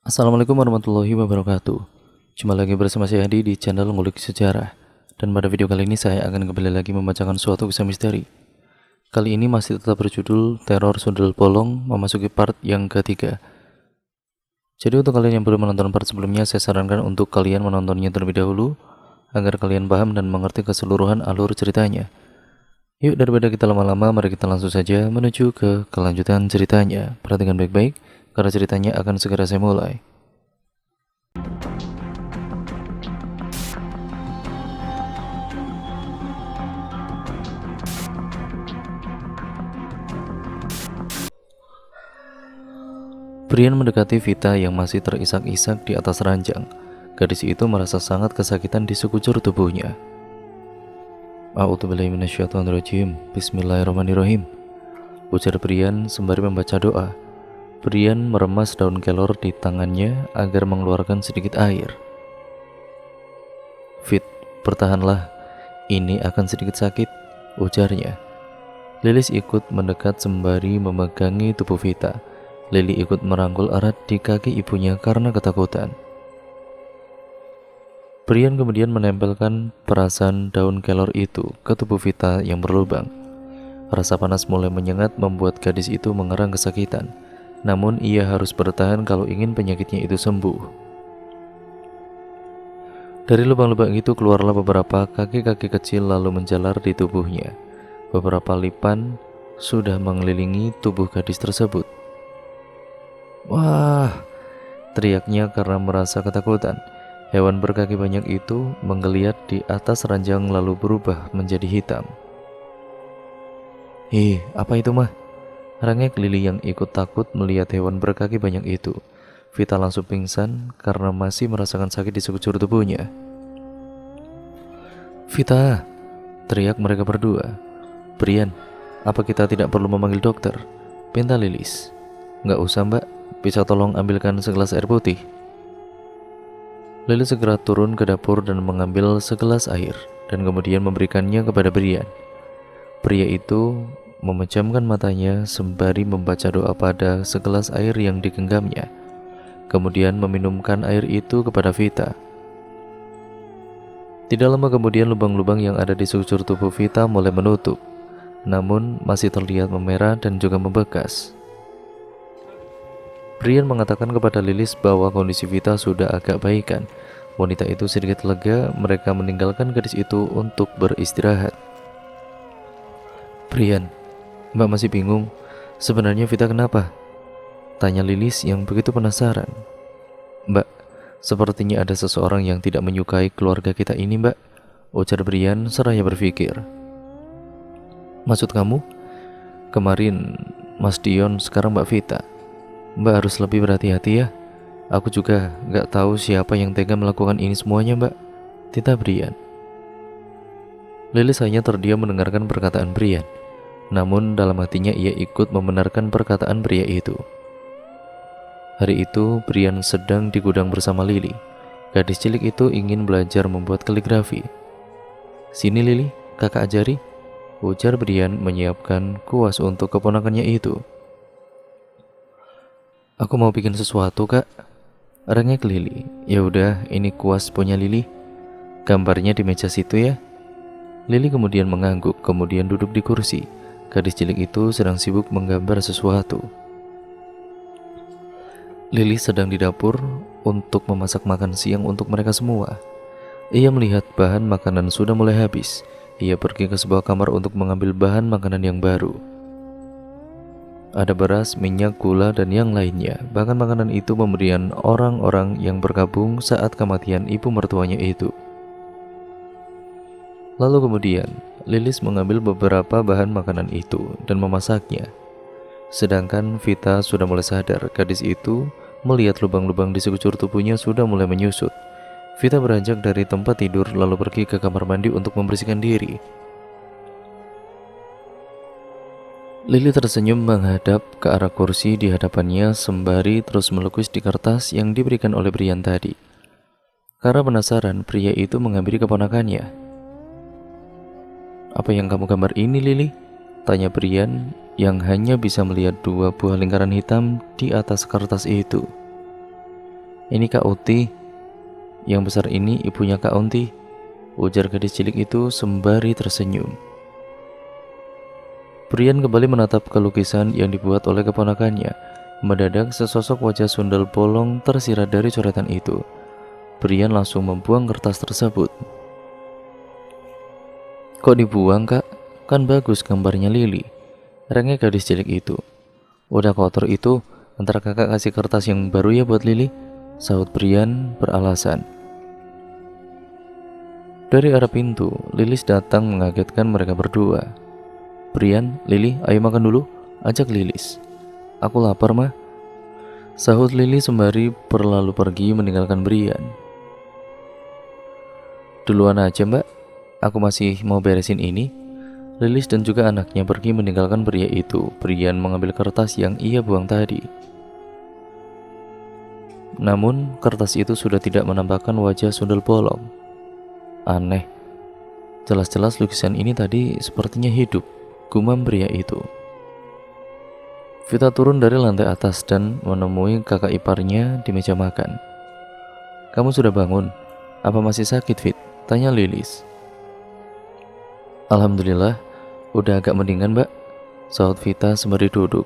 Assalamualaikum warahmatullahi wabarakatuh. Jumpa lagi bersama saya Hadi di channel Ngulik Sejarah. Dan pada video kali ini saya akan kembali lagi membacakan suatu kisah misteri. Kali ini masih tetap berjudul Teror Sundel Bolong memasuki part yang ketiga. Jadi untuk kalian yang belum menonton part sebelumnya, saya sarankan untuk kalian menontonnya terlebih dahulu agar kalian paham dan mengerti keseluruhan alur ceritanya. Yuk, daripada kita lama-lama, mari kita langsung saja menuju ke kelanjutan ceritanya. Perhatikan baik-baik karena ceritanya akan segera saya mulai. Brian mendekati Vita yang masih terisak-isak di atas ranjang. Gadis itu merasa sangat kesakitan di sekujur tubuhnya. A'udzubillahi minasyaitonirrajim. Bismillahirrahmanirrahim, ujar Brian sembari membaca doa. Brian meremas daun kelor di tangannya agar mengeluarkan sedikit air. Fit, bertahanlah. Ini akan sedikit sakit, ujarnya. Lilis ikut mendekat sembari memegangi tubuh Vita. Lily ikut merangkul erat di kaki ibunya karena ketakutan. Brian kemudian menempelkan perasan daun kelor itu ke tubuh Vita yang berlubang. Rasa panas mulai menyengat membuat gadis itu mengerang kesakitan. Namun ia harus bertahan kalau ingin penyakitnya itu sembuh. Dari lubang-lubang itu keluarlah beberapa kaki-kaki kecil lalu menjalar di tubuhnya. Beberapa lipan sudah mengelilingi tubuh gadis tersebut. Wah, teriaknya karena merasa ketakutan. Hewan berkaki banyak itu menggeliat di atas ranjang lalu berubah menjadi hitam. Apa itu mah? Rangek Lily yang ikut takut melihat hewan berkaki banyak itu. Vita langsung pingsan karena masih merasakan sakit di sekujur tubuhnya. Vita, teriak mereka berdua. Brian, apa kita tidak perlu memanggil dokter? Pinta Lilis. Nggak usah mbak, bisa tolong ambilkan segelas air putih. Lily segera turun ke dapur dan mengambil segelas air dan kemudian memberikannya kepada Brian. Pria itu memejamkan matanya sembari membaca doa pada segelas air yang digenggamnya. Kemudian meminumkan air itu kepada Vita. Tidak lama kemudian lubang-lubang yang ada di sekujur tubuh Vita mulai menutup, namun masih terlihat memerah dan juga membekas. Brian mengatakan kepada Lilis bahwa kondisi Vita sudah agak baikan. Wanita itu sedikit lega, mereka meninggalkan gadis itu untuk beristirahat. Brian, mbak masih bingung, sebenarnya Vita kenapa? Tanya Lilis yang begitu penasaran. Mbak, sepertinya ada seseorang yang tidak menyukai keluarga kita ini mbak, ujar Brian seraya berpikir. Maksud kamu? Kemarin Mas Dion, sekarang Mbak Vita. Mbak harus lebih berhati-hati ya. Aku juga gak tahu siapa yang tega melakukan ini semuanya mbak, titah Brian. Lilis hanya terdiam mendengarkan perkataan Brian. Namun dalam hatinya ia ikut membenarkan perkataan pria itu. Hari itu Brian sedang di gudang bersama Lily. Gadis cilik itu ingin belajar membuat kaligrafi. Sini Lily, kakak ajari, ujar Brian menyiapkan kuas untuk keponakannya itu. Aku mau bikin sesuatu kak, rengek Lily. Ya udah, ini kuas punya Lily. Gambarnya di meja situ ya. Lily kemudian mengangguk, kemudian duduk di kursi. Gadis cilik itu sedang sibuk menggambar sesuatu. Lily sedang di dapur untuk memasak makan siang untuk mereka semua. Ia melihat bahan makanan sudah mulai habis. Ia pergi ke sebuah kamar untuk mengambil bahan makanan yang baru. Ada beras, minyak, gula, dan yang lainnya. Bahkan makanan itu pemberian orang-orang yang bergabung saat kematian ibu mertuanya itu. Lalu kemudian, Lilis mengambil beberapa bahan makanan itu dan memasaknya. Sedangkan Vita sudah mulai sadar. Gadis itu melihat lubang-lubang di sekujur tubuhnya sudah mulai menyusut. Vita beranjak dari tempat tidur lalu pergi ke kamar mandi untuk membersihkan diri. Lily tersenyum menghadap ke arah kursi di hadapannya sembari terus melukis di kertas yang diberikan oleh Brian tadi. Karena penasaran, pria itu menghampiri keponakannya. Apa yang kamu gambar ini, Lily? Tanya Brian yang hanya bisa melihat dua buah lingkaran hitam di atas kertas itu. Ini Kak Uti, yang besar ini ibunya Kak Unti, ujar gadis cilik itu sembari tersenyum. Brian kembali menatap ke lukisan yang dibuat oleh keponakannya. Mendadak sesosok wajah sundel bolong tersirat dari coretan itu. Brian langsung membuang kertas tersebut. Kok dibuang Kak? Kan bagus gambarnya Lily, rengek gadis cilik itu. Udah kotor itu, ntar kakak kasih kertas yang baru ya buat Lily, sahut Brian beralasan. Dari arah pintu, Lilis datang mengagetkan mereka berdua. Brian, Lily, ayo makan dulu, ajak Lilis. Aku lapar mah, sahut Lily sembari berlalu pergi meninggalkan Brian. Duluan aja mbak, aku masih mau beresin ini. Lilis dan juga anaknya pergi meninggalkan pria itu. Brian mengambil kertas yang ia buang tadi. Namun kertas itu sudah tidak menampakkan wajah sundel bolong. Aneh, jelas-jelas lukisan ini tadi sepertinya hidup, gumam pria itu. Vita turun dari lantai atas dan menemui kakak iparnya di meja makan. Kamu sudah bangun? Apa masih sakit, Fit? Tanya Lilis. Alhamdulillah, udah agak mendingan mbak, sahut Vita sembari duduk.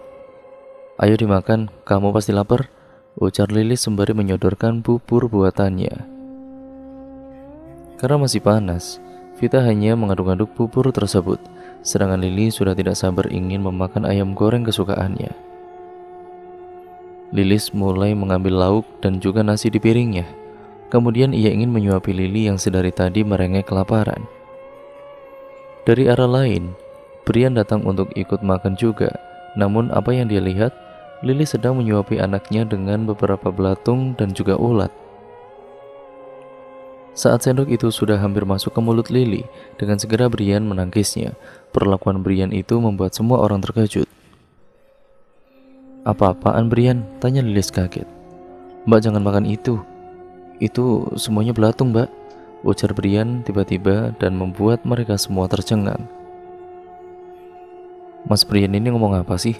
Ayo dimakan, kamu pasti lapar, ujar Lilis sembari menyodorkan bubur buatannya. Karena masih panas, Vita hanya mengaduk-aduk bubur tersebut, sedangkan Lily sudah tidak sabar ingin memakan ayam goreng kesukaannya. Lilis mulai mengambil lauk dan juga nasi di piringnya. Kemudian ia ingin menyuapi Lily yang sedari tadi merengek kelaparan. Dari arah lain, Brian datang untuk ikut makan juga. Namun apa yang dia lihat, Lily sedang menyuapi anaknya dengan beberapa belatung dan juga ulat. Saat sendok itu sudah hampir masuk ke mulut Lily, dengan segera Brian menangkisnya. Perlakuan Brian itu membuat semua orang terkejut. Apa-apaan Brian? Tanya Lilis kaget. Mbak jangan makan itu. Itu semuanya belatung mbak, ujar Brian tiba-tiba dan membuat mereka semua tercengang. Mas Brian ini ngomong apa sih?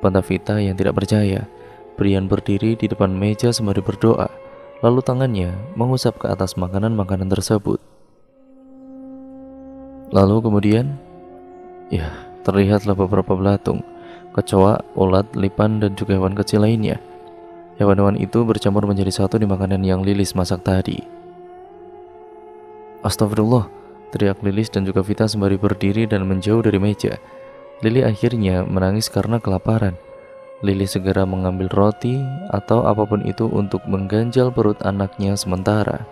Bantah Vita yang tidak percaya. Brian berdiri di depan meja sembari berdoa. Lalu tangannya mengusap ke atas makanan-makanan tersebut. Lalu kemudian, ya, terlihatlah beberapa belatung, kecoa, ulat, lipan, dan juga hewan kecil lainnya. Hewan-hewan itu bercampur menjadi satu di makanan yang Lilis masak tadi. Astagfirullah, teriak Lilis dan juga Vita sembari berdiri dan menjauh dari meja. Lily akhirnya menangis karena kelaparan. Lily segera mengambil roti atau apapun itu untuk mengganjal perut anaknya sementara.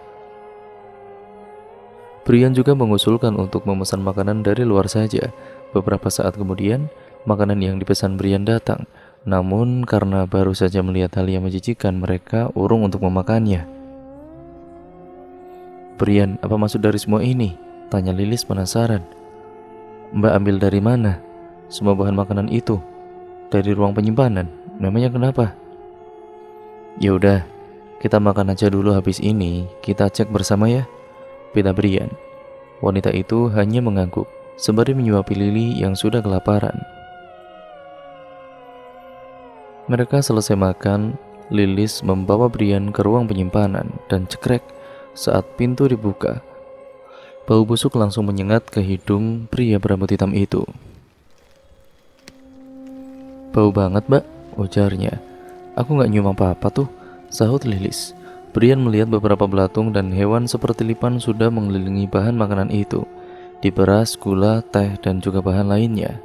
Brian juga mengusulkan untuk memesan makanan dari luar saja. Beberapa saat kemudian, makanan yang dipesan Brian datang. Namun karena baru saja melihat hal yang menjijikan, mereka urung untuk memakannya. Brian, apa maksud dari semua ini? Tanya Lilis penasaran. Mbak ambil dari mana semua bahan makanan itu? Dari ruang penyimpanan. Namanya kenapa? Ya udah, kita makan aja dulu, habis ini kita cek bersama ya, pinta Brian. Wanita itu hanya mengangguk sembari menyuapi Lily yang sudah kelaparan. Mereka selesai makan. Lilis membawa Brian ke ruang penyimpanan dan cekrek saat pintu dibuka. Bau busuk langsung menyengat ke hidung pria berambut hitam itu. Bau banget mbak, ujarnya. Aku gak nyium apa-apa tuh, sahut Lilis. Brian melihat beberapa belatung dan hewan seperti lipan sudah mengelilingi bahan makanan itu. Di beras, gula, teh, dan juga bahan lainnya.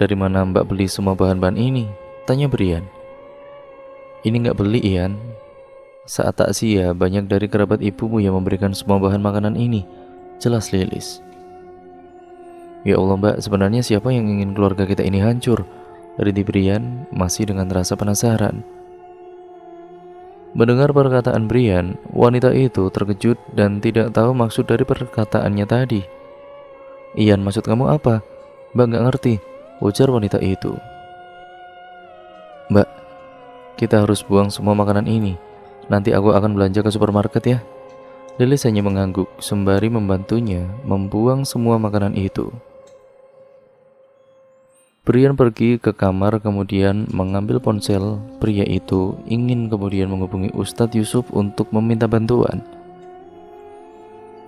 Dari mana mbak beli semua bahan-bahan ini? Tanya Brian. Ini gak beli Ian. Saat takziah banyak dari kerabat ibumu yang memberikan semua bahan makanan ini, jelas Lilis. Ya Allah mbak, sebenarnya siapa yang ingin keluarga kita ini hancur? Ridi Brian masih dengan rasa penasaran. Mendengar perkataan Brian, wanita itu terkejut dan tidak tahu maksud dari perkataannya tadi. Ian, maksud kamu apa? Mbak gak ngerti, ujar wanita itu. Mbak, kita harus buang semua makanan ini. Nanti aku akan belanja ke supermarket ya. Lilis hanya mengangguk sembari membantunya membuang semua makanan itu. Brian pergi ke kamar kemudian mengambil ponsel pria itu, ingin kemudian menghubungi Ustadz Yusuf untuk meminta bantuan.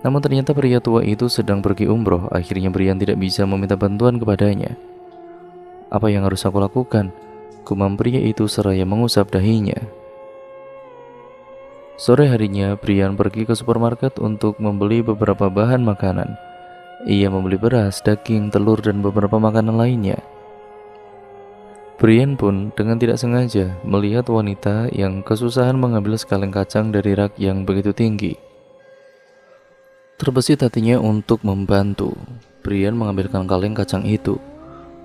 Namun ternyata pria tua itu sedang pergi umroh. Akhirnya Brian tidak bisa meminta bantuan kepadanya. Apa yang harus aku lakukan? Gumam pria itu seraya mengusap dahinya. Sore harinya Brian pergi ke supermarket untuk membeli beberapa bahan makanan. Ia membeli beras, daging, telur, dan beberapa makanan lainnya. Brian pun dengan tidak sengaja melihat wanita yang kesusahan mengambil sekaleng kacang dari rak yang begitu tinggi. Terbesit hatinya untuk membantu. Brian mengambilkan kaleng kacang itu.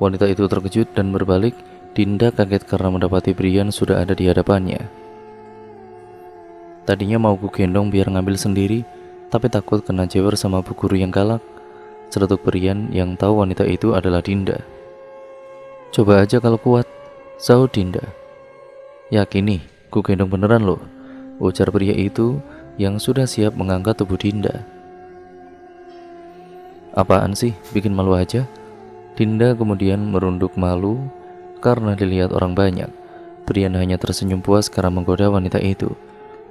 Wanita itu terkejut dan berbalik. Dinda kaget karena mendapati Brian sudah ada di hadapannya. Tadinya mau ku gendong biar ngambil sendiri, tapi takut kena jewer sama bu guru yang galak. Celetuk Brian yang tahu wanita itu adalah Dinda. Coba aja kalau kuat, sahut Dinda. Yakin nih, ku gendong beneran loh, ujar pria itu yang sudah siap mengangkat tubuh Dinda. Apaan sih, bikin malu aja? Dinda kemudian merunduk malu karena dilihat orang banyak. Brian hanya tersenyum puas karena menggoda wanita itu.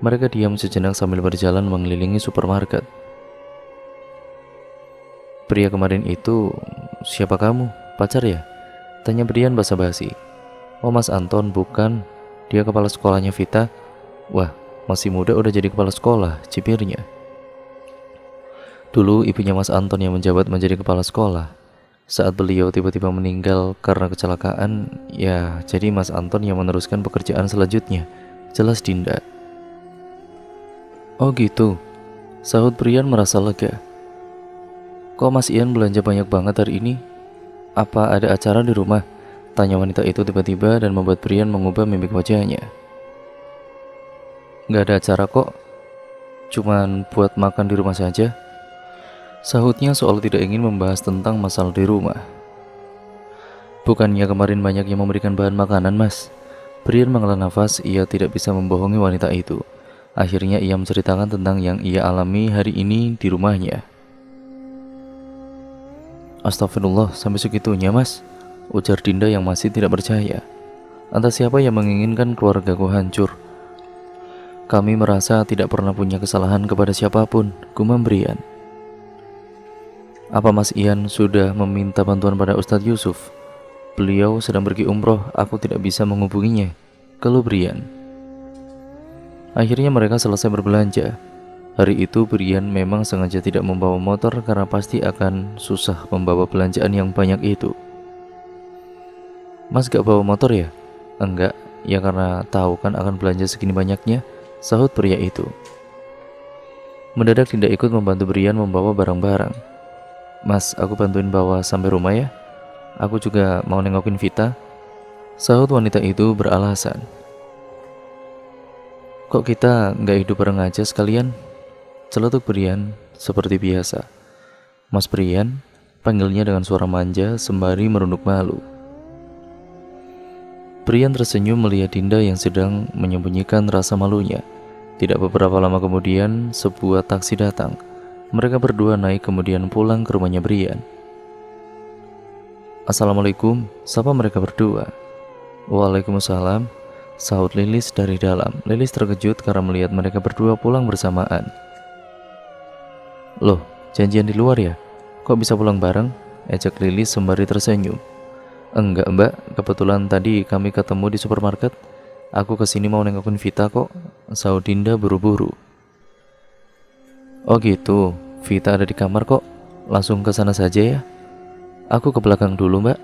Mereka diam sejenak sambil berjalan mengelilingi supermarket. Pria kemarin itu, siapa kamu? Pacar ya? Tanya Brian basa-basi. Oh, Mas Anton, bukan. Dia kepala sekolahnya Vita. Wah, masih muda udah jadi kepala sekolah, cipirnya. Dulu ibunya Mas Anton yang menjabat menjadi kepala sekolah. Saat beliau tiba-tiba meninggal karena kecelakaan, ya jadi Mas Anton yang meneruskan pekerjaan selanjutnya. Jelas Dinda. Oh gitu, sahut Brian merasa lega. Kok Mas Ian belanja banyak banget hari ini? Apa ada acara di rumah? Tanya wanita itu tiba-tiba dan membuat Brian mengubah mimik wajahnya. Gak ada acara kok, cuman buat makan di rumah saja, sahutnya soal tidak ingin membahas tentang masalah di rumah. Bukannya kemarin banyak yang memberikan bahan makanan, Mas? Brian menghela nafas, ia tidak bisa membohongi wanita itu. Akhirnya ia menceritakan tentang yang ia alami hari ini di rumahnya. Astagfirullah, sampai segitunya Mas, ujar Dinda yang masih tidak percaya. Entah siapa yang menginginkan keluargaku hancur. Kami merasa tidak pernah punya kesalahan kepada siapapun, gumam Brian. Apa Mas Ian sudah meminta bantuan pada Ustadz Yusuf? Beliau sedang pergi umroh, aku tidak bisa menghubunginya, keluh Brian. Akhirnya mereka selesai berbelanja. Hari itu Brian memang sengaja tidak membawa motor karena pasti akan susah membawa belanjaan yang banyak itu. Mas gak bawa motor ya? Enggak, ya karena tahu kan akan belanja segini banyaknya, sahut pria itu. Mendadak Dinda ikut membantu Brian membawa barang-barang. Mas, aku bantuin bawa sampai rumah ya. Aku juga mau nengokin Vita, sahut wanita itu beralasan. Kok kita gak hidup bareng aja sekalian? Celetuk Brian seperti biasa. Mas Brian, panggilnya dengan suara manja sembari merunduk malu. Brian tersenyum melihat Dinda yang sedang menyembunyikan rasa malunya. Tidak beberapa lama kemudian, sebuah taksi datang. Mereka berdua naik kemudian pulang ke rumahnya Brian. Assalamualaikum, sapa mereka berdua. Waalaikumsalam, sahut Lilis dari dalam. Lilis terkejut karena melihat mereka berdua pulang bersamaan. Loh, janjian di luar ya? Kok bisa pulang bareng? Ejak Lilis sembari tersenyum. Enggak mbak, kebetulan tadi kami ketemu di supermarket. Aku kesini mau nengokin Vita kok, sahut Dinda buru-buru. Oh gitu, Vita ada di kamar kok, langsung ke sana saja ya. Aku ke belakang dulu mbak,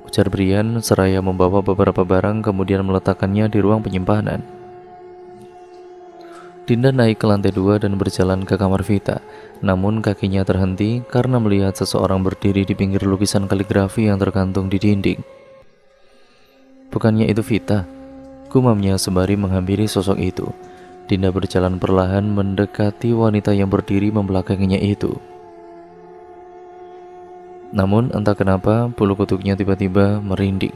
ujar Brian seraya membawa beberapa barang kemudian meletakkannya di ruang penyimpanan. Dinda naik ke lantai 2 dan berjalan ke kamar Vita. Namun kakinya terhenti karena melihat seseorang berdiri di pinggir lukisan kaligrafi yang tergantung di dinding. Bukannya itu Vita, gumamnya sembari menghampiri sosok itu. Dinda berjalan perlahan mendekati wanita yang berdiri membelakanginya itu. Namun entah kenapa bulu kuduknya tiba-tiba merinding,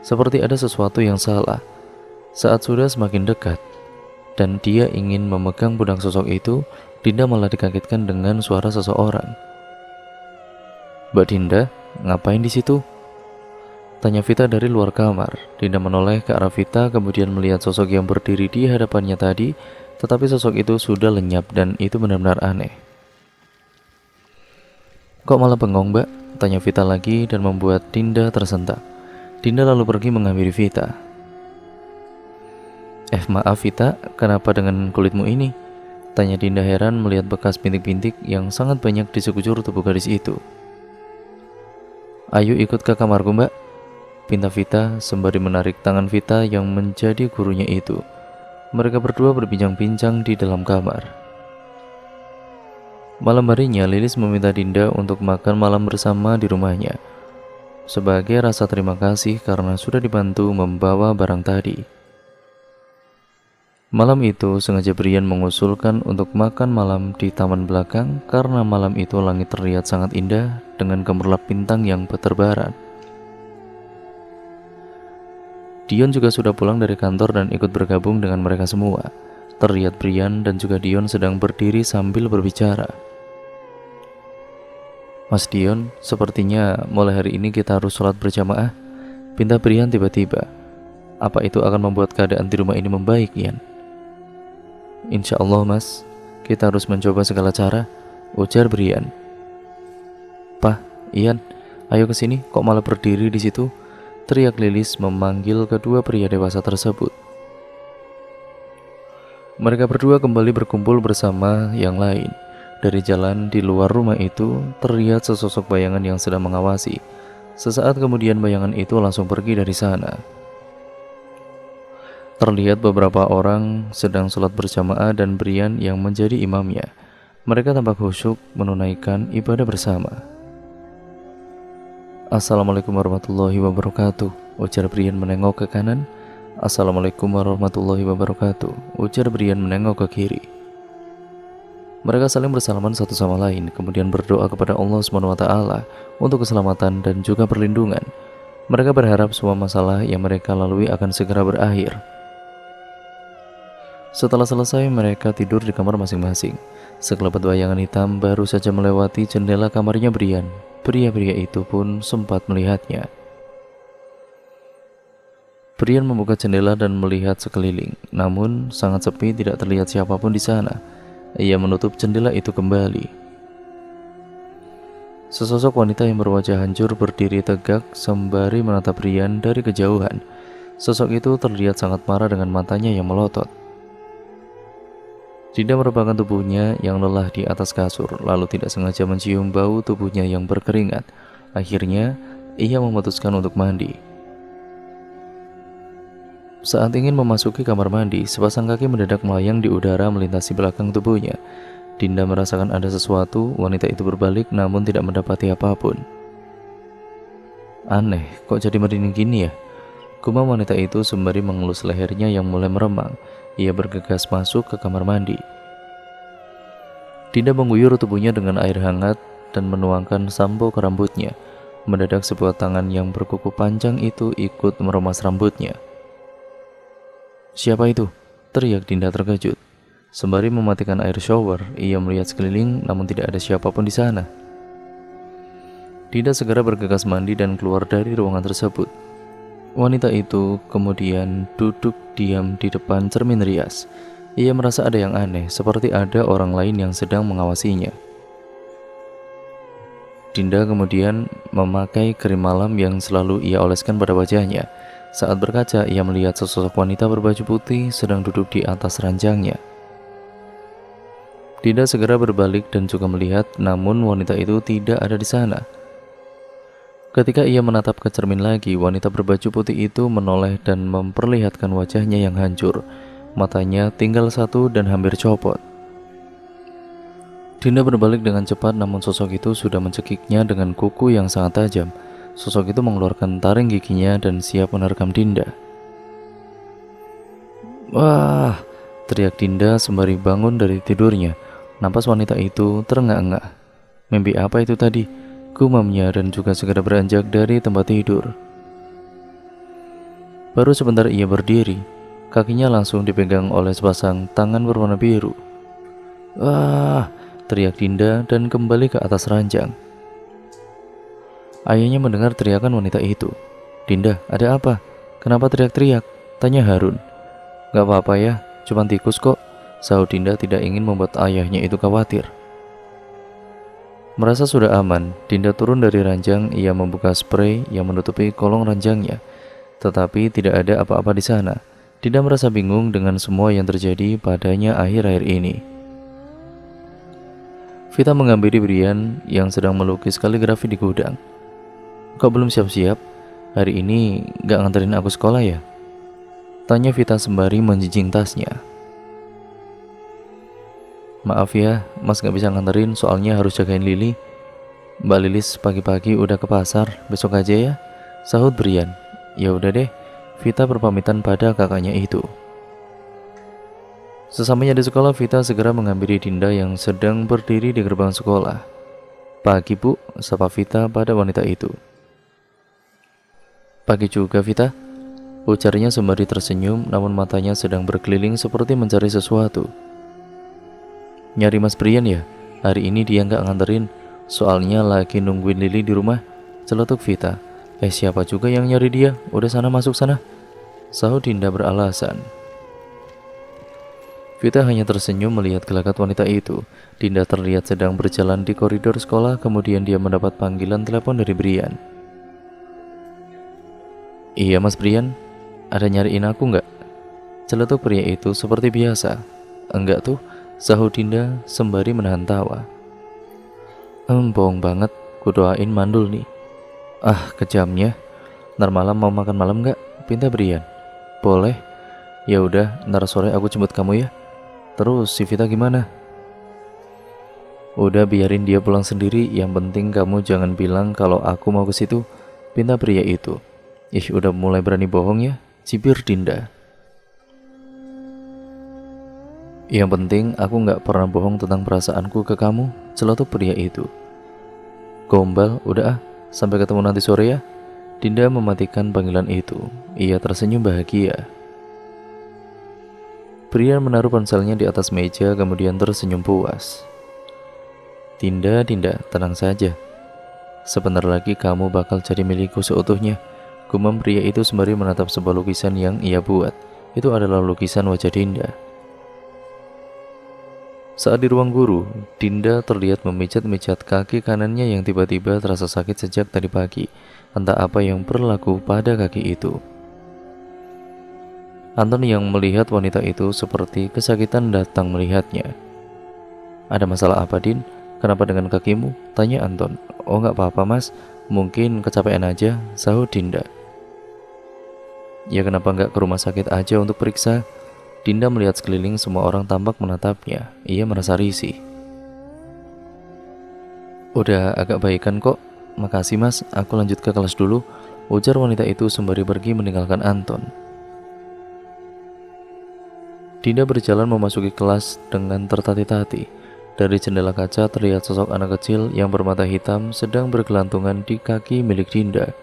seperti ada sesuatu yang salah. Saat sudah semakin dekat dan dia ingin memegang pundak sosok itu, Dinda malah dikagetkan dengan suara seseorang. Mbak Dinda, ngapain di situ? Tanya Vita dari luar kamar. Dinda menoleh ke arah Vita kemudian melihat sosok yang berdiri di hadapannya tadi, tetapi sosok itu sudah lenyap dan itu benar-benar aneh. Kok malah bengong, Mbak? Tanya Vita lagi dan membuat Dinda tersentak. Dinda lalu pergi menghampiri Vita. Maaf Vita, kenapa dengan kulitmu ini? Tanya Dinda heran melihat bekas bintik-bintik yang sangat banyak di sekujur tubuh gadis itu. Ayo ikut ke kamarku, Mbak, pinta Vita sembari menarik tangan Vita yang menjadi gurunya itu. Mereka berdua berbincang-bincang di dalam kamar. Malam harinya, Lilis meminta Dinda untuk makan malam bersama di rumahnya, sebagai rasa terima kasih karena sudah dibantu membawa barang tadi. Malam itu, sengaja Brian mengusulkan untuk makan malam di taman belakang karena malam itu langit terlihat sangat indah dengan gemerlap bintang yang berterbaran. Dion juga sudah pulang dari kantor dan ikut bergabung dengan mereka semua. Terlihat Brian dan juga Dion sedang berdiri sambil berbicara. Mas Dion, sepertinya mulai hari ini kita harus sholat berjamaah, pinta Brian tiba-tiba. Apa itu akan membuat keadaan di rumah ini membaik, Ian? Insya Allah mas, kita harus mencoba segala cara, ujar Brian. Pah, Ian, ayo kesini, kok malah berdiri di situ? Teriak Lilis memanggil kedua pria dewasa tersebut. Mereka berdua kembali berkumpul bersama yang lain. Dari jalan di luar rumah itu, terlihat sesosok bayangan yang sedang mengawasi. Sesaat kemudian bayangan itu langsung pergi dari sana. Terlihat beberapa orang sedang sholat berjamaah dan Brian yang menjadi imamnya. Mereka tampak khusyuk menunaikan ibadah bersama. Assalamualaikum warahmatullahi wabarakatuh, ujar Brian menengok ke kanan. Assalamualaikum warahmatullahi wabarakatuh, ujar Brian menengok ke kiri. Mereka saling bersalaman satu sama lain, kemudian berdoa kepada Allah SWT untuk keselamatan dan juga perlindungan. Mereka berharap semua masalah yang mereka lalui akan segera berakhir. Setelah selesai, mereka tidur di kamar masing-masing. Sekelebat bayangan hitam baru saja melewati jendela kamarnya Brian. Pria-pria itu pun sempat melihatnya. Brian membuka jendela dan melihat sekeliling, namun sangat sepi, tidak terlihat siapapun di sana. Ia menutup jendela itu kembali. Sesosok wanita yang berwajah hancur berdiri tegak sembari menatap Brian dari kejauhan. Sosok itu terlihat sangat marah dengan matanya yang melotot. Dinda merebahkan tubuhnya yang lelah di atas kasur, lalu tidak sengaja mencium bau tubuhnya yang berkeringat. Akhirnya, ia memutuskan untuk mandi. Saat ingin memasuki kamar mandi, sepasang kaki mendadak melayang di udara melintasi belakang tubuhnya. Dinda merasakan ada sesuatu, wanita itu berbalik namun tidak mendapati apapun. Aneh, kok jadi merinding gini ya? Gumam wanita itu sembari mengelus lehernya yang mulai meremang. Ia bergegas masuk ke kamar mandi. Dinda mengguyur tubuhnya dengan air hangat dan menuangkan sampo ke rambutnya. Mendadak sebuah tangan yang berkuku panjang itu ikut meremas rambutnya. Siapa itu? Teriak Dinda terkejut. Sembari mematikan air shower, ia melihat sekeliling namun tidak ada siapapun di sana. Dinda segera bergegas mandi dan keluar dari ruangan tersebut. Wanita itu kemudian duduk diam di depan cermin rias. Ia merasa ada yang aneh, seperti ada orang lain yang sedang mengawasinya. Dinda kemudian memakai krim malam yang selalu ia oleskan pada wajahnya. Saat berkaca, ia melihat sesosok wanita berbaju putih sedang duduk di atas ranjangnya. Dinda segera berbalik dan juga melihat, namun wanita itu tidak ada di sana. Ketika ia menatap ke cermin lagi, wanita berbaju putih itu menoleh dan memperlihatkan wajahnya yang hancur. Matanya tinggal satu dan hampir copot. Dinda berbalik dengan cepat, namun sosok itu sudah mencekiknya dengan kuku yang sangat tajam. Sosok itu mengeluarkan taring giginya dan siap menerkam Dinda. Wah! Teriak Dinda sembari bangun dari tidurnya. Napas wanita itu terengah-engah. Mimpi apa itu tadi? Gumamnya dan juga segera beranjak dari tempat tidur. Baru sebentar ia berdiri, kakinya langsung dipegang oleh sepasang tangan berwarna biru. Wah! Teriak Dinda dan kembali ke atas ranjang. Ayahnya mendengar teriakan wanita itu. Dinda, ada apa? Kenapa teriak-teriak? Tanya Harun. Gak apa-apa ya, cuman tikus kok. Sahut Dinda tidak ingin membuat ayahnya itu khawatir. Merasa sudah aman, Dinda turun dari ranjang. Ia membuka spray yang menutupi kolong ranjangnya, tetapi tidak ada apa-apa di sana. Dinda merasa bingung dengan semua yang terjadi padanya akhir-akhir ini. Vita menghampiri Brian yang sedang melukis kaligrafi di gudang. Kok belum siap-siap? Hari ini gak nganterin aku sekolah ya? Tanya Vita sembari menjinjing tasnya. Maaf ya, Mas gak bisa nganterin soalnya harus jagain Lili. Mbak Lilis pagi-pagi udah ke pasar, besok aja ya, sahut Brian. Ya udah deh, Vita berpamitan pada kakaknya itu. Sesampainya di sekolah, Vita segera menghampiri Dinda yang sedang berdiri di gerbang sekolah. Pagi Bu, sapa Vita pada wanita itu. Pagi juga Vita, ujarnya sembari tersenyum, namun matanya sedang berkeliling seperti mencari sesuatu. Nyari Mas Brian ya? Hari ini dia nggak nganterin, soalnya lagi nungguin Lili di rumah, celetuk Vita. Siapa juga yang nyari dia? Udah sana, masuk sana, sahut Dinda beralasan. Vita hanya tersenyum melihat gelagat wanita itu. Dinda terlihat sedang berjalan di koridor sekolah, kemudian dia mendapat panggilan telepon dari Brian. Iya Mas Brian, ada nyariin aku nggak? Celetuk pria itu seperti biasa. Enggak tuh, sahut Dinda sembari menahan tawa. Bohong banget, kudoain mandul nih. Ah, kejamnya. Ntar malam mau makan malam nggak? Pinta Brian. Boleh. Ya udah, ntar sore aku jemput kamu ya. Terus si Vita gimana? Udah biarin dia pulang sendiri, yang penting kamu jangan bilang kalau aku mau ke situ, pinta pria itu. Ih, udah mulai berani bohong ya, cibir Dinda. Yang penting aku nggak pernah bohong tentang perasaanku ke kamu, celotuk pria itu. Gombal, udah ah, sampai ketemu nanti sore ya. Dinda mematikan panggilan itu. Ia tersenyum bahagia. Pria menaruh ponselnya di atas meja, kemudian tersenyum puas. Dinda, tenang saja. Sebentar lagi kamu bakal jadi milikku seutuhnya, gumam pria itu sembari menatap sebuah lukisan yang ia buat. Itu adalah lukisan wajah Dinda. Saat di ruang guru, Dinda terlihat memijat-mijat kaki kanannya yang tiba-tiba terasa sakit sejak tadi pagi. Entah apa yang berlaku pada kaki itu. Anton yang melihat wanita itu seperti kesakitan datang melihatnya. Ada masalah apa Din? Kenapa dengan kakimu? Tanya Anton. Oh nggak apa-apa mas, mungkin kecapean aja, sahut Dinda. Ya kenapa nggak ke rumah sakit aja untuk periksa? Dinda melihat sekeliling, semua orang tampak menatapnya. Ia merasa risih. Udah agak baikan kok. Makasih mas, aku lanjut ke kelas dulu, ujar wanita itu sembari pergi meninggalkan Anton. Dinda berjalan memasuki kelas dengan tertati-tati. Dari jendela kaca terlihat sosok anak kecil yang bermata hitam sedang bergelantungan di kaki milik Dinda.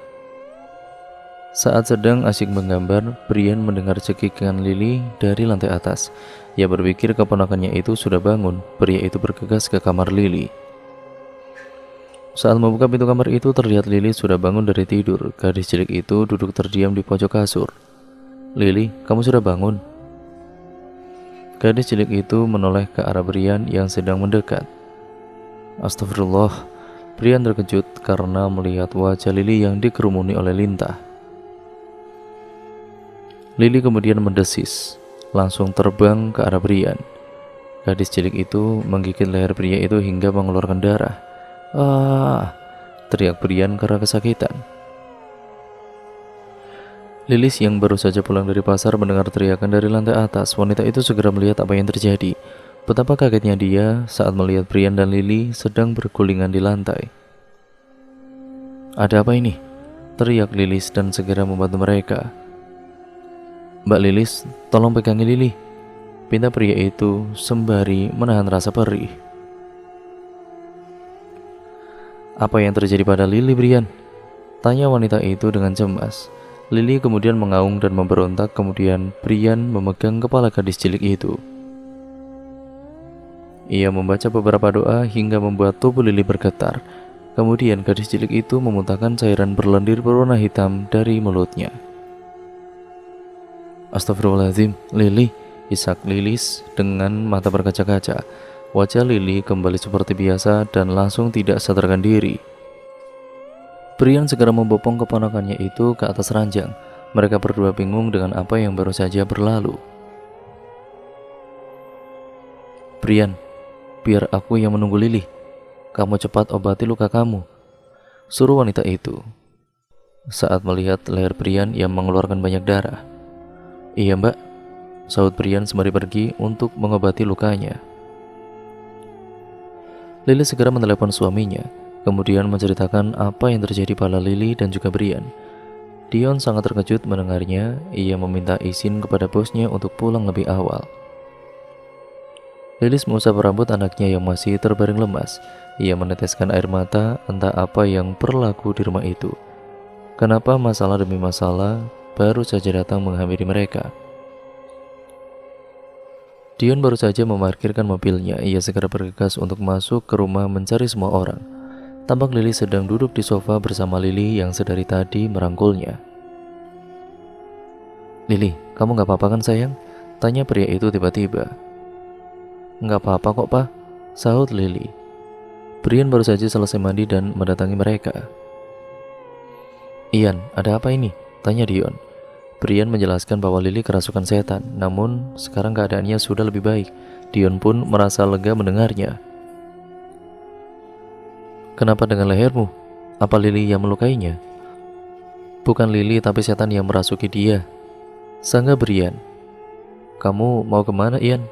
Saat sedang asyik menggambar, Brian mendengar cekikan Lili dari lantai atas. Ia berpikir keponakannya itu sudah bangun. Pria itu bergegas ke kamar Lili. Saat membuka pintu kamar itu, terlihat Lili sudah bangun dari tidur. Gadis cilik itu duduk terdiam di pojok kasur. Lili, kamu sudah bangun? Gadis cilik itu menoleh ke arah Brian yang sedang mendekat. Astagfirullah, Brian terkejut karena melihat wajah Lili yang dikerumuni oleh lintah. Lili kemudian mendesis, langsung terbang ke arah Brian. Gadis cilik itu menggigit leher pria itu hingga mengeluarkan darah. Ah, teriak Brian karena kesakitan. Lilis yang baru saja pulang dari pasar mendengar teriakan dari lantai atas. Wanita itu segera melihat apa yang terjadi. Betapa kagetnya dia saat melihat Brian dan Lili sedang bergulingan di lantai. Ada apa ini? Teriak Lilis dan segera membantu mereka. Mbak Lilis, tolong pegangi Lili, pinta pria itu sembari menahan rasa perih. Apa yang terjadi pada Lili, Brian? Tanya wanita itu dengan cemas. Lili kemudian mengaung dan memberontak, kemudian Brian memegang kepala gadis cilik itu. Ia membaca beberapa doa hingga membuat tubuh Lili bergetar. Kemudian gadis cilik itu memuntahkan cairan berlendir berwarna hitam dari mulutnya. Astagfirullahaladzim, Lili, isak Lilis dengan mata berkaca-kaca. Wajah Lili kembali seperti biasa dan langsung tidak sadarkan diri. Brian segera membopong keponakannya itu ke atas ranjang. Mereka berdua bingung dengan apa yang baru saja berlalu. Brian, biar aku yang menunggu Lili. Kamu cepat obati luka kamu, suruh wanita itu saat melihat leher Brian yang mengeluarkan banyak darah. Iya mbak, sahut Brian sembari pergi untuk mengobati lukanya. Lili segera menelepon suaminya, kemudian menceritakan apa yang terjadi pada Lili dan juga Brian. Dion sangat terkejut mendengarnya. Ia meminta izin kepada bosnya untuk pulang lebih awal. Lilis mengusap rambut anaknya yang masih terbaring lemas. Ia meneteskan air mata, entah apa yang berlaku di rumah itu. Kenapa masalah demi masalah baru saja datang menghampiri mereka. Dion baru saja memarkirkan mobilnya. Ia segera bergegas untuk masuk ke rumah mencari semua orang. Tampak Lili sedang duduk di sofa bersama Lili yang sedari tadi merangkulnya. Lili, kamu gak apa-apa kan sayang? Tanya pria itu tiba-tiba. Gak apa-apa kok pak, sahut Lili. Brian baru saja selesai mandi dan mendatangi mereka. Ian, ada apa ini? Tanya Dion. Brian menjelaskan bahwa Lili kerasukan setan, namun sekarang keadaannya sudah lebih baik. Dion pun merasa lega mendengarnya. Kenapa dengan lehermu? Apa Lili yang melukainya? Bukan Lili, tapi setan yang merasuki dia, sangga Brian. Kamu mau kemana Ian?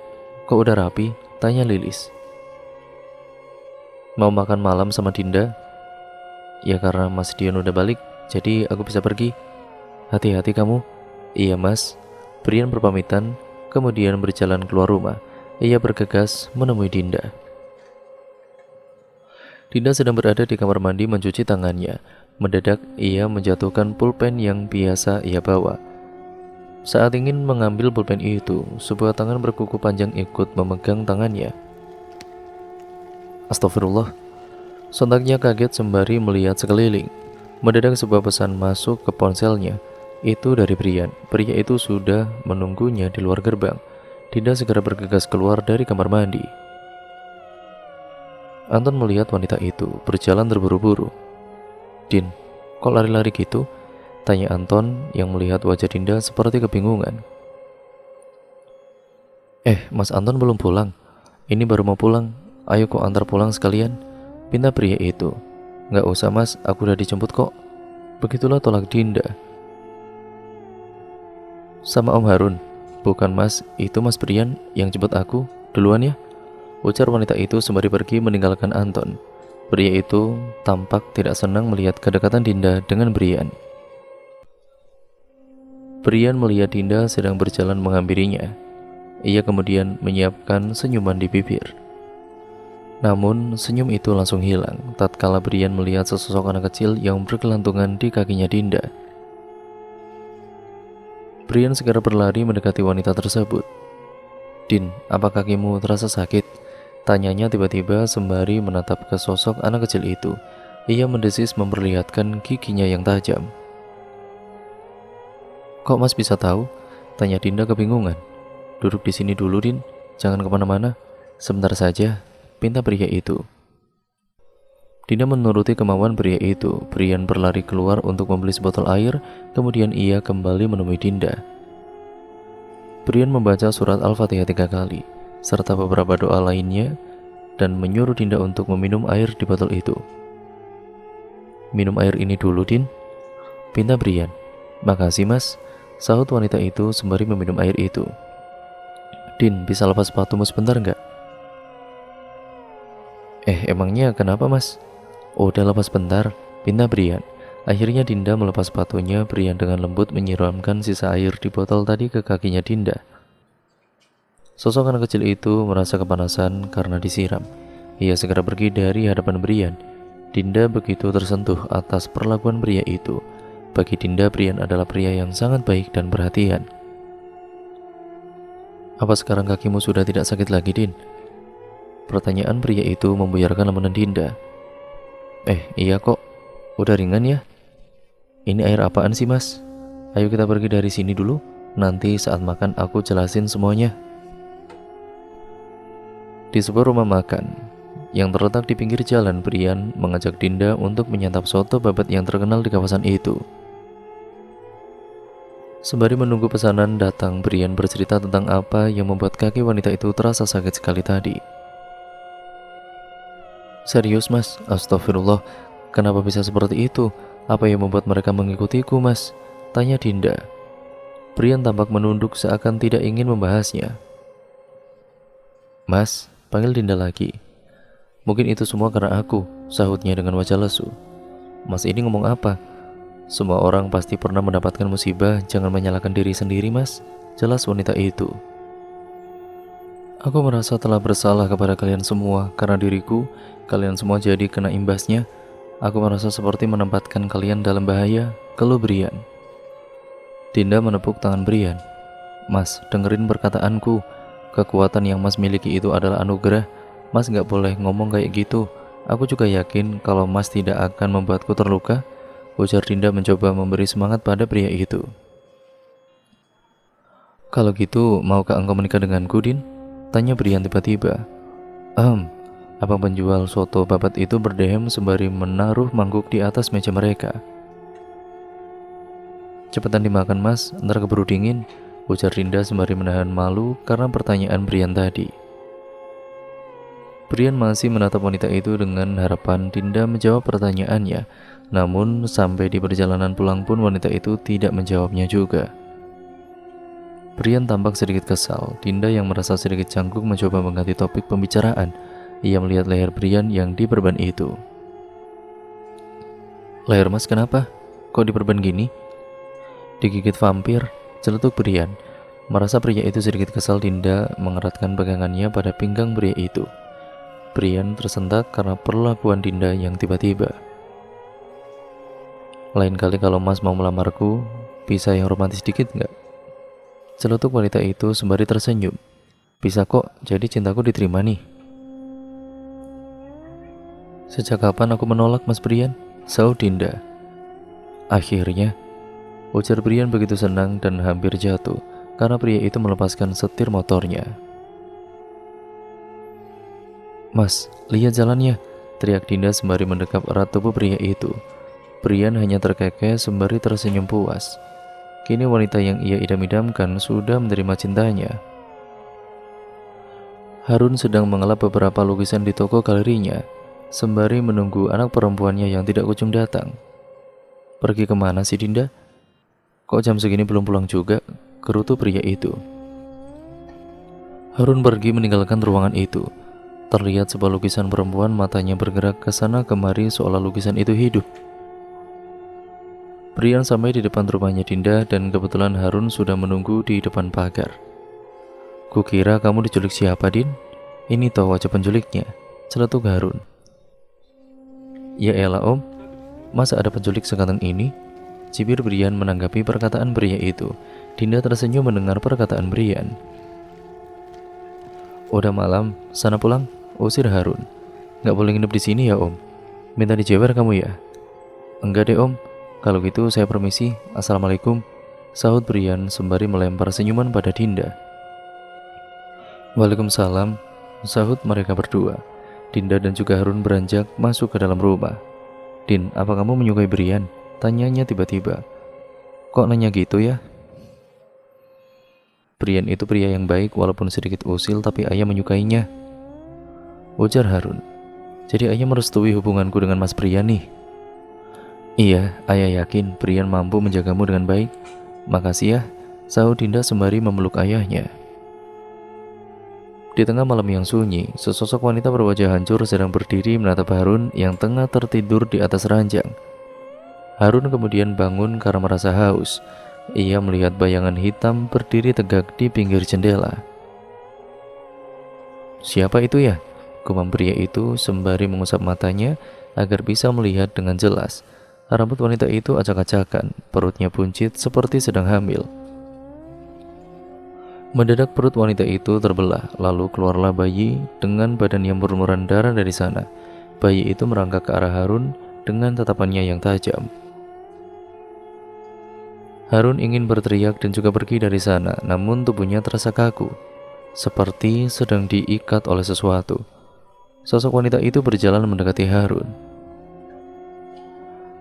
Kok udah rapi? Tanya Lilis. Mau makan malam sama Dinda? Ya karena Mas Dion udah balik, jadi aku bisa pergi. Hati-hati kamu. Iya mas. Brian berpamitan, kemudian berjalan keluar rumah. Ia bergegas menemui Dinda. Dinda sedang berada di kamar mandi mencuci tangannya. Mendadak ia menjatuhkan pulpen yang biasa ia bawa. Saat ingin mengambil pulpen itu, sebuah tangan berkuku panjang ikut memegang tangannya. Astagfirullah. Sontaknya kaget sembari melihat sekeliling. Mendadak sebuah pesan masuk ke ponselnya. Itu dari Brian. Pria itu sudah menunggunya di luar gerbang. Dinda segera bergegas keluar dari kamar mandi. Anton melihat wanita itu berjalan terburu-buru. Din, kok lari-lari gitu? Tanya Anton yang melihat wajah Dinda seperti kebingungan. Mas Anton belum pulang. Ini baru mau pulang. Ayo kok antar pulang sekalian, pinta pria itu. Gak usah mas, aku udah dijemput kok. Begitulah tolak Dinda. Sama Om Harun. Bukan mas, itu Mas Brian yang jemput aku. Duluan ya, ujar wanita itu sembari pergi meninggalkan Anton. Pria itu tampak tidak senang melihat kedekatan Dinda dengan Brian. Brian melihat Dinda sedang berjalan menghampirinya. Ia kemudian menyiapkan senyuman di bibir. Namun senyum itu langsung hilang tatkala Brian melihat sesosok anak kecil yang bergelantungan di kakinya Dinda. Brian segera berlari mendekati wanita tersebut. Din, apa kakimu terasa sakit? Tanyanya tiba-tiba sembari menatap ke sosok anak kecil itu. Ia mendesis memperlihatkan giginya yang tajam. Kok mas bisa tahu? Tanya Dinda kebingungan. Duduk di sini dulu Din, jangan kemana-mana. Sebentar saja, pinta pria itu. Dinda menuruti kemauan pria itu. Brian berlari keluar untuk membeli sebotol air, kemudian ia kembali menemui Dinda. Brian membaca surat Al-Fatihah 3 kali, serta beberapa doa lainnya, dan menyuruh Dinda untuk meminum air di botol itu. Minum air ini dulu Din, pinta Brian. Makasih mas, sahut wanita itu sembari meminum air itu. Din, bisa lepas sepatumu sebentar nggak? Emangnya kenapa mas? Udah lepas bentar, pinta Brian. Akhirnya Dinda melepas sepatunya. Brian dengan lembut menyiramkan sisa air di botol tadi ke kakinya Dinda. Sosok anak kecil itu merasa kepanasan karena disiram. Ia segera pergi dari hadapan Brian. Dinda begitu tersentuh atas perlakuan pria itu. Bagi Dinda, Brian adalah pria yang sangat baik dan perhatian. Apa sekarang kakimu sudah tidak sakit lagi, Din? Pertanyaan pria itu membuyarkan lamunan Dinda. Iya kok. Udah ringan ya? Ini air apaan sih mas? Ayo kita pergi dari sini dulu. Nanti saat makan aku jelasin semuanya. Di sebuah rumah makan yang terletak di pinggir jalan, Brian mengajak Dinda untuk menyantap soto babat yang terkenal di kawasan itu. Sembari menunggu pesanan datang, Brian bercerita tentang apa yang membuat kaki wanita itu terasa sakit sekali tadi. Serius mas? Astagfirullah, kenapa bisa seperti itu? Apa yang membuat mereka mengikutiku mas? Tanya Dinda. Brian tampak menunduk seakan tidak ingin membahasnya. Mas, panggil Dinda lagi. Mungkin itu semua karena aku, sahutnya dengan wajah lesu. Mas ini ngomong apa? Semua orang pasti pernah mendapatkan musibah, jangan menyalahkan diri sendiri mas, jelas wanita itu. Aku merasa telah bersalah kepada kalian semua, karena diriku, kalian semua jadi kena imbasnya. Aku merasa seperti menempatkan kalian dalam bahaya, keluh Brian. Dinda menepuk tangan Brian. Mas, dengerin perkataanku, kekuatan yang mas miliki itu adalah anugerah. Mas gak boleh ngomong kayak gitu. Aku juga yakin kalau mas tidak akan membuatku terluka, ujar Dinda mencoba memberi semangat pada pria itu. Kalau gitu, maukah engkau menikah denganku, Din? Tanya Brian tiba-tiba. Abang penjual soto babat itu berdehem sembari menaruh mangkuk di atas meja mereka. Cepetan dimakan mas, ntar keburu dingin, ujar Dinda sembari menahan malu karena pertanyaan Brian tadi. Brian masih menatap wanita itu dengan harapan Dinda menjawab pertanyaannya. Namun sampai di perjalanan pulang pun wanita itu tidak menjawabnya juga. Brian tampak sedikit kesal. Dinda yang merasa sedikit canggung mencoba mengganti topik pembicaraan. Ia melihat leher Brian yang diperban itu. Leher mas kenapa? Kok diperban gini? Digigit vampir, celetuk Brian. Merasa pria itu sedikit kesal, Dinda mengeratkan pegangannya pada pinggang pria itu. Brian tersentak karena perlakuan Dinda yang tiba-tiba. Lain kali kalau mas mau melamarku, bisa yang romantis dikit nggak? Celetuk wanita itu sembari tersenyum. Bisa kok, jadi cintaku diterima nih. Sejak kapan aku menolak mas Brian? Sahut Dinda. Akhirnya, ujar Brian begitu senang dan hampir jatuh karena pria itu melepaskan setir motornya. Mas, lihat jalannya, teriak Dinda sembari mendekap erat tubuh pria itu. Brian hanya terkekeh sembari tersenyum puas. Kini wanita yang ia idam-idamkan sudah menerima cintanya. Harun sedang mengelap beberapa lukisan di toko galerinya, sembari menunggu anak perempuannya yang tidak kunjung datang. Pergi kemana sih Dinda? Kok jam segini belum pulang juga? Gerutu pria itu. Harun pergi meninggalkan ruangan itu. Terlihat sebuah lukisan perempuan, matanya bergerak ke sana kemari seolah lukisan itu hidup. Brian sampai di depan rumahnya Dinda dan kebetulan Harun sudah menunggu di depan pagar. Kukira kamu diculik siapa, Din? Ini toh wajah penculiknya, celetuk Harun. Ya elah om, masa ada penculik seganteng ini? Cibir Brian menanggapi perkataan pria itu. Dinda tersenyum mendengar perkataan Brian. Udah malam, sana pulang, usir Harun. Gak boleh nginep di sini ya om. Minta dijewer kamu ya? Enggak deh om, kalau gitu saya permisi. Assalamualaikum, sahut Brian sembari melempar senyuman pada Dinda. Waalaikumsalam, sahut mereka berdua. Dinda dan juga Harun beranjak masuk ke dalam rumah. Din, apa kamu menyukai Brian? Tanyanya tiba-tiba. Kok nanya gitu ya? Brian itu pria yang baik walaupun sedikit usil, tapi ayah menyukainya, ujar Harun. Jadi ayah merestui hubunganku dengan Mas Brian nih? Iya, ayah yakin Brian mampu menjagamu dengan baik. Makasih ya, sahut Dinda sembari memeluk ayahnya. Di tengah malam yang sunyi, sesosok wanita berwajah hancur sedang berdiri menatap Harun yang tengah tertidur di atas ranjang. Harun kemudian bangun karena merasa haus. Ia melihat bayangan hitam berdiri tegak di pinggir jendela. Siapa itu ya? Gumam pria itu sembari mengusap matanya agar bisa melihat dengan jelas. Rambut wanita itu acak-acakan, perutnya buncit seperti sedang hamil. Mendadak perut wanita itu terbelah, lalu keluarlah bayi dengan badan yang berlumuran darah dari sana. Bayi itu merangkak ke arah Harun dengan tatapannya yang tajam. Harun ingin berteriak dan juga pergi dari sana, namun tubuhnya terasa kaku, seperti sedang diikat oleh sesuatu. Sosok wanita itu berjalan mendekati Harun.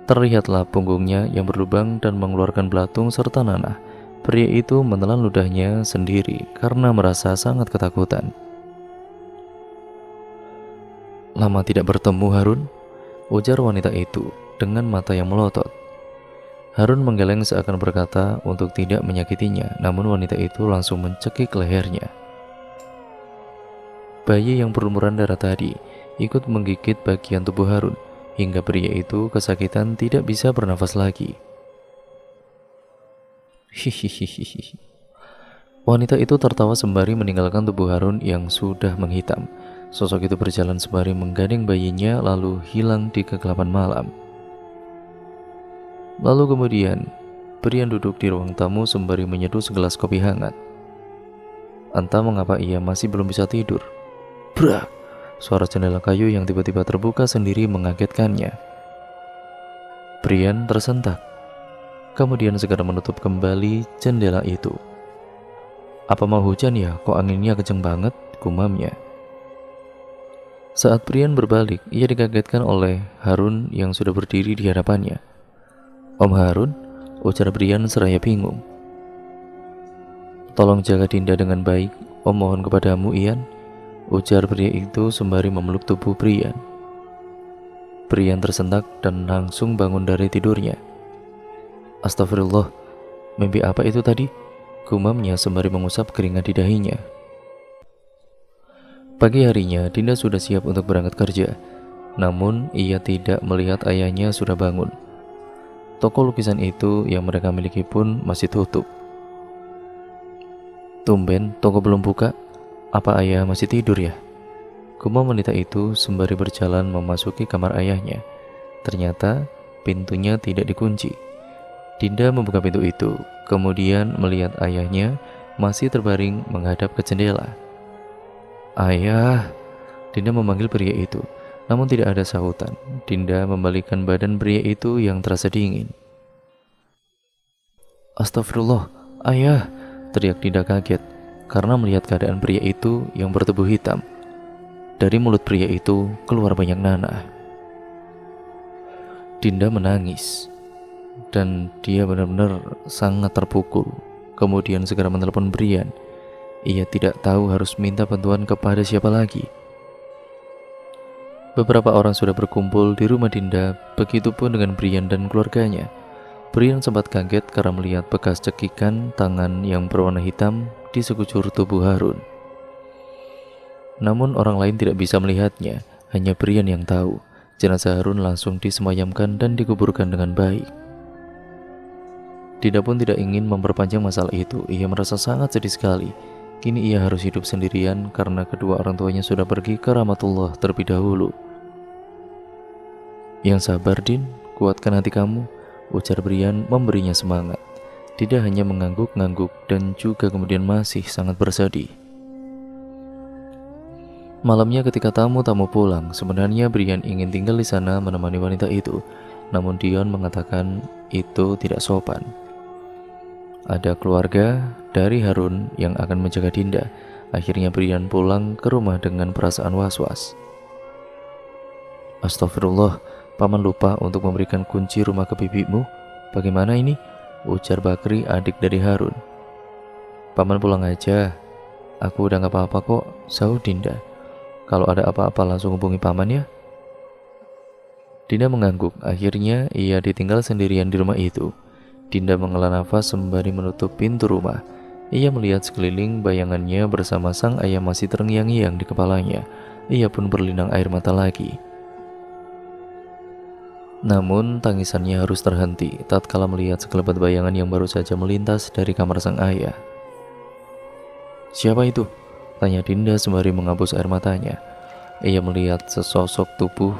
Terlihatlah punggungnya yang berlubang dan mengeluarkan belatung serta nanah. Pria itu menelan ludahnya sendiri karena merasa sangat ketakutan. "Lama tidak bertemu, Harun," ujar wanita itu dengan mata yang melotot. Harun menggeleng seakan berkata untuk tidak menyakitinya, namun wanita itu langsung mencekik lehernya. Bayi yang berumuran darah tadi ikut menggigit bagian tubuh Harun, hingga pria itu kesakitan tidak bisa bernafas lagi. Hihihihi. Wanita itu tertawa sembari meninggalkan tubuh Harun yang sudah menghitam. Sosok itu berjalan sembari menggandeng bayinya lalu hilang di kegelapan malam. Lalu kemudian, pria duduk di ruang tamu sembari menyeduh segelas kopi hangat. Entah mengapa ia masih belum bisa tidur. Brak! Suara jendela kayu yang tiba-tiba terbuka sendiri mengagetkannya. Brian tersentak, kemudian segera menutup kembali jendela itu. "Apa mau hujan ya? Kok anginnya kenceng banget?" gumamnya. Saat Brian berbalik, ia dikagetkan oleh Harun yang sudah berdiri di hadapannya. "Om Harun?" ujar Brian seraya bingung. "Tolong jaga Dinda dengan baik, Om mohon kepadamu, Ian," ujar pria itu sembari memeluk tubuh Brian. Brian tersentak dan langsung bangun dari tidurnya. "Astagfirullah, mimpi apa itu tadi?" gumamnya sembari mengusap keringat di dahinya. Pagi harinya, Dinda sudah siap untuk berangkat kerja. Namun, ia tidak melihat ayahnya sudah bangun. Toko lukisan itu yang mereka miliki pun masih tutup. "Tumben, toko belum buka. Apa ayah masih tidur ya?" gumam wanita itu sembari berjalan memasuki kamar ayahnya. Ternyata, pintunya tidak dikunci. Dinda membuka pintu itu, kemudian melihat ayahnya masih terbaring menghadap ke jendela. "Ayah!" Dinda memanggil pria itu, namun tidak ada sahutan. Dinda membalikkan badan pria itu yang terasa dingin. "Astagfirullah, ayah!" teriak Dinda kaget karena melihat keadaan pria itu yang bertubuh hitam. Dari mulut pria itu keluar banyak nanah. Dinda menangis dan dia benar-benar sangat terpukul. Kemudian segera menelepon Brian. Ia tidak tahu harus minta bantuan kepada siapa lagi. Beberapa orang sudah berkumpul di rumah Dinda, begitupun dengan Brian dan keluarganya. Brian sempat kaget karena melihat bekas cekikan tangan yang berwarna hitam di sekujur tubuh Harun. Namun orang lain tidak bisa melihatnya, hanya Brian yang tahu. Jenazah Harun langsung disemayamkan dan dikuburkan dengan baik. Dinda pun tidak ingin memperpanjang masalah itu. Ia merasa sangat sedih sekali. Kini ia harus hidup sendirian karena kedua orang tuanya sudah pergi ke rahmatullah terlebih dahulu. "Yang sabar, Din, kuatkan hati kamu," ujar Brian memberinya semangat. Dinda hanya mengangguk-ngangguk dan juga kemudian masih sangat bersedih. Malamnya ketika tamu-tamu pulang, sebenarnya Brian ingin tinggal di sana menemani wanita itu. Namun Dion mengatakan itu tidak sopan. Ada keluarga dari Harun yang akan menjaga Dinda. Akhirnya Brian pulang ke rumah dengan perasaan was-was. "Astagfirullah, paman lupa untuk memberikan kunci rumah ke bibimu. Bagaimana ini?" ujar Bakri, adik dari Harun. "Paman pulang aja. Aku udah gak apa-apa kok," sahut Dinda. "Kalau ada apa-apa langsung hubungi paman ya." Dinda mengangguk. Akhirnya ia ditinggal sendirian di rumah itu. Dinda menghela nafas sembari menutup pintu rumah. Ia melihat sekeliling, bayangannya bersama sang ayah masih terngiang-ngiang di kepalanya. Ia pun berlinang air mata lagi. Namun tangisannya harus terhenti tatkala melihat sekelebat bayangan yang baru saja melintas dari kamar sang ayah. "Siapa itu?" tanya Dinda sembari menghapus air matanya. Ia melihat sesosok tubuh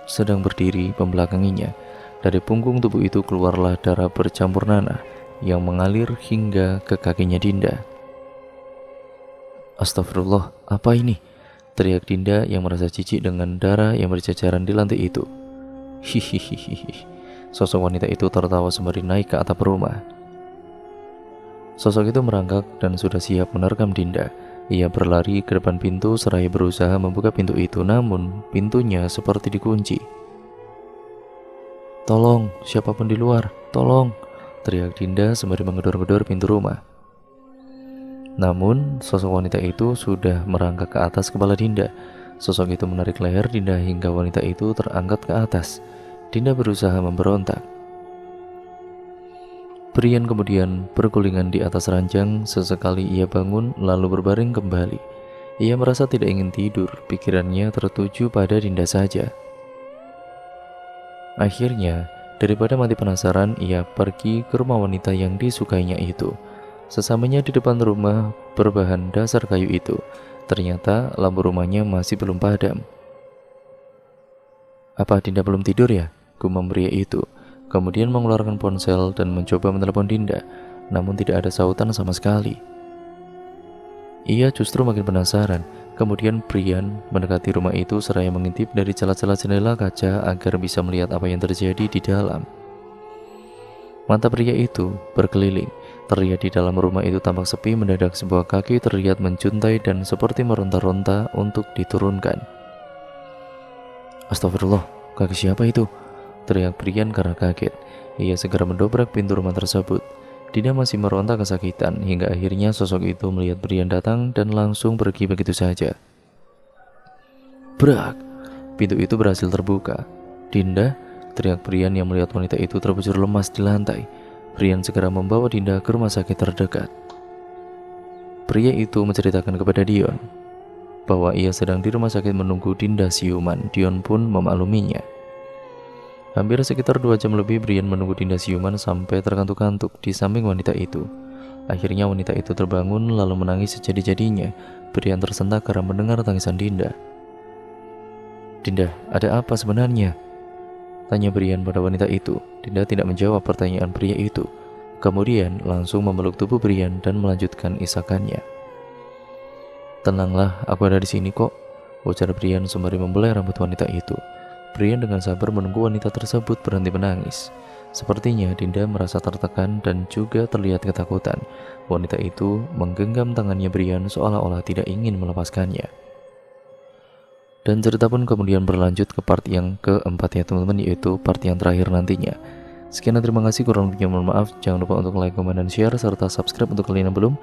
sedang berdiri membelakanginya. Dari punggung tubuh itu keluarlah darah bercampur nanah yang mengalir hingga ke kakinya Dinda. "Astagfirullah, apa ini?" teriak Dinda yang merasa jijik dengan darah yang berceceran di lantai itu. Hihihihi. Sosok wanita itu tertawa sembari naik ke atap rumah. Sosok itu merangkak dan sudah siap menerkam Dinda. Ia berlari ke depan pintu seraya berusaha membuka pintu itu, namun pintunya seperti dikunci. "Tolong, siapapun di luar, tolong!" teriak Dinda sembari menggedor-gedor pintu rumah. Namun, sosok wanita itu sudah merangkak ke atas kepala Dinda. Sosok itu menarik leher Dinda hingga wanita itu terangkat ke atas. Dinda berusaha memberontak. Brian kemudian bergulingan di atas ranjang. Sesekali ia bangun lalu berbaring kembali. Ia merasa tidak ingin tidur, pikirannya tertuju pada Dinda saja. Akhirnya, daripada mati penasaran, ia pergi ke rumah wanita yang disukainya itu. Sesamanya di depan rumah berbahan dasar kayu itu, ternyata lampu rumahnya masih belum padam. "Apa Dinda belum tidur ya?" gumam pria itu. Kemudian mengeluarkan ponsel dan mencoba menelepon Dinda, namun tidak ada sautan sama sekali. Ia justru makin penasaran. Kemudian Brian mendekati rumah itu seraya mengintip dari celah-celah jendela kaca agar bisa melihat apa yang terjadi di dalam. Mata pria itu berkeliling. Terlihat di dalam rumah itu tampak sepi. Mendadak sebuah kaki terlihat menjuntai dan seperti meronta-ronta untuk diturunkan. "Astagfirullah, kaki siapa itu?" teriak Brian karena kaget. Ia segera mendobrak pintu rumah tersebut. Dinda masih meronta kesakitan hingga akhirnya sosok itu melihat Brian datang dan langsung pergi begitu saja. Brak! Pintu itu berhasil terbuka. "Dinda!" teriak Brian yang melihat wanita itu terbujur lemas di lantai. Brian segera membawa Dinda ke rumah sakit terdekat. Pria itu menceritakan kepada Dion bahwa ia sedang di rumah sakit menunggu Dinda siuman. Dion pun memakluminya. Hampir sekitar 2 jam lebih Brian menunggu Dinda siuman sampai terkantuk-kantuk di samping wanita itu. Akhirnya wanita itu terbangun lalu menangis sejadi-jadinya. Brian tersentak karena mendengar tangisan Dinda. "Dinda, ada apa sebenarnya?" tanya Brian pada wanita itu. Dinda tidak menjawab pertanyaan pria itu. Kemudian langsung memeluk tubuh Brian dan melanjutkan isakannya. "Tenanglah, aku ada di sini kok," ujar Brian sembari membelai rambut wanita itu. Brian dengan sabar menunggu wanita tersebut berhenti menangis. Sepertinya Dinda merasa tertekan dan juga terlihat ketakutan. Wanita itu menggenggam tangannya Brian seolah-olah tidak ingin melepaskannya. Dan cerita pun kemudian berlanjut ke part yang keempat ya teman-teman, yaitu part yang terakhir nantinya. Sekian dan terima kasih, kurang lebihnya mohon maaf. Jangan lupa untuk like, komen, dan share, serta subscribe untuk kalian yang belum.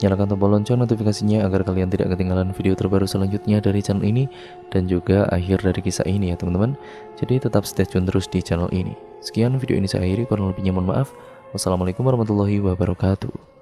Nyalakan tombol lonceng notifikasinya agar kalian tidak ketinggalan video terbaru selanjutnya dari channel ini, dan juga akhir dari kisah ini ya teman-teman. Jadi tetap stay tune terus di channel ini. Sekian video ini saya akhiri, kurang lebihnya mohon maaf. Wassalamualaikum warahmatullahi wabarakatuh.